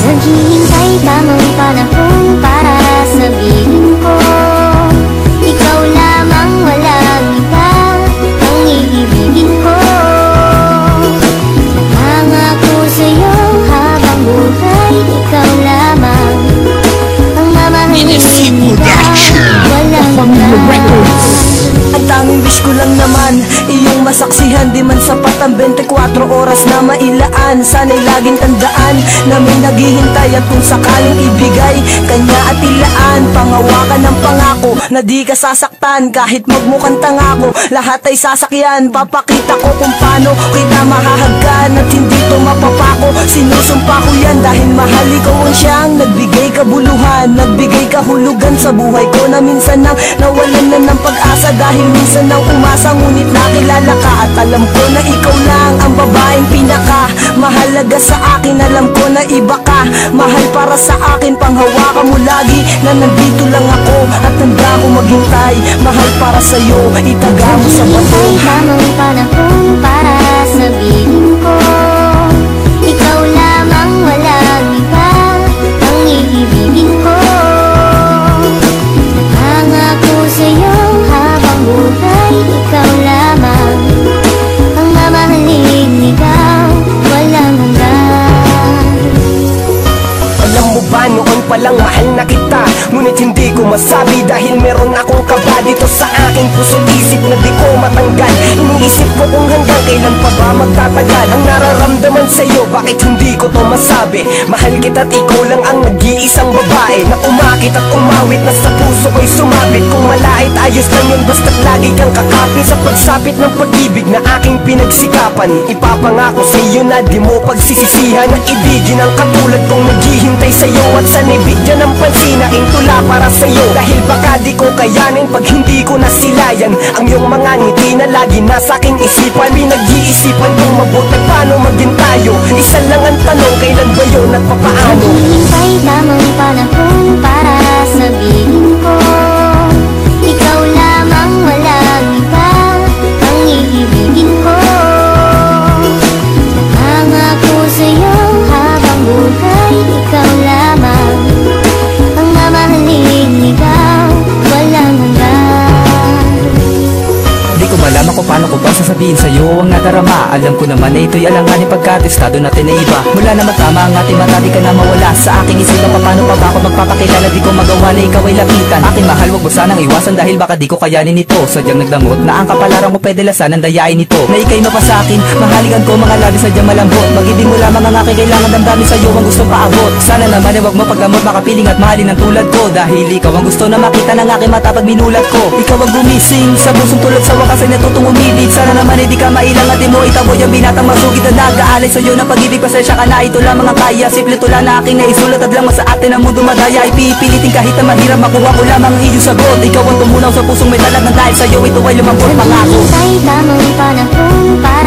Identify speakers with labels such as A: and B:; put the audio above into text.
A: Naghihintay tamang panahon para sabihin ko, ikaw lamang, walang iba ang iibigin ko. Nangako sa'yo habang buhay, ikaw lamang ang mamahalin, ikaw walang iba.
B: Ang tanging wish ko lang naman, iyong masaksihan. Di man sapat ang 24 oras na mailaan. Sana'y laging tandaan na may naghihintay. At kung sakaling ibigay kanya at ilaan, pangawakan ng pangako na di ka sasaktan. Kahit magmukhang tangako, lahat ay sasakyan. Papakita ko kung paano kita mahahagkan at hindi to mapapako. Sinusumpa ko yan dahil mahal ikaw ang siyang nagbigay kabuluhan, nagbigay kahulugan sa buhay ko na minsan nang nawalan na ng pag-asa. Dahil minsan nang umasa, ngunit nakilala ka. At alam ko na ikaw lang ang babaeng pinaka mahalaga sa akin. Alam ko na iba ka, mahal para sa akin. Panghawakan mo lagi na nandito lang ako at handa ko maghintay. Mahal para sa'yo, itaga mo sa bato.
A: Tamang panahon para sabihin ko, ikaw lamang, walang iba ang iibigin ko. Nangako sa'yo habang buhay, ikaw lamang ang mamahalin, ikaw walang hanggan.
C: Alam mo ba noon palang mahal na kita, ngunit hindi ko masabi dahil meron akong kaba dito sa aking puso't isip na di ko matanggal. Iniisip ko kung hanggang kailan pa ba magtatagal ang nararamdaman sa'yo, bakit hindi ko to masabi. Mahal kita't ikaw lang ang nag-iisang babae na umakit at umawit na sa puso ko'y sumabit. Kung malait ayos lang yun, basta't lagi kang kakapit sa pagsapit ng pag-ibig na aking pinagsikapan. Ipapangako sa'yo na di mo pagsisisihan na ibigin ang katulad kong naghihintay sa'yo. At sana'y bigyan ng pansin aking tula para sa'yo, dahil baka di ko kayanin pag hindi ko nasilayan ang iyong mga ngiti na lagi nasa aking isipan. Pinag-iisipan kong mabuti paano maging tayo. Isa lang ang tanong, kailan ba yun at papaano?
A: Naghihintay tamang panahon para sabihin ko, ikaw lamang, walang iba ang iibigin ko. Nangako sa'yo habang buhay, ikaw lamang ang mamahalin, ikaw walang hanggan.
C: Di ko malam, ako paano ko ba sasabihin sa'yo ang
A: Naghihintay tamang panahon para sabihin ko, ikaw lamang, walang iba ang iibigin ko. Nangako sa'yo habang buhay, ikaw lamang ang mamahalin, ikaw walang hanggan.
D: Ang nadarama, alam ko naman na ito'y alanganin pagkatestado natin na iba. Mula na matama ang ating mata, di ka na mawala sa aking isipan. Paano pa ba ako magpapakilala, di ko magawa na ikaw ay lapitan. Aking mahal, wag mo sanang iwasan dahil baka di ko kayanin ito. Sadyang nagdamot na ang kapalaran mo, pwede lasan ang dayain ito. Na ika'y mapasakin, mahaligan ko mga labi sadyang malambot. Mag-ibig mo lamang ang aking kailangan, damdamin sa'yo ang gustong paabot. Sana naman ay wag mo pagdamot, makapiling at mahalin ang tulad ko. Dahil ikaw ang gusto na makita ng aking mata pag minulat ko. Ikaw ang gumising sa pusong tulad, sa wakas ay natutong umibig. Sana naman ay di ka mailang at di mo itaboy ang binatang masugid na nag-aalay sa'yo ng pag-ibig. Pasensya ka na, ito lamang ang kaya. Simple tula na aking naisulat at lang sa atin ang mundo madaya. Ipipilitin kahit na mahirap, makuha ko lamang ang iyong sagot. Ikaw ang tumunaw sa pusong may talag ng dahil sa'yo ito ay lumambot pangako.
A: Naghihintay tamang panahon para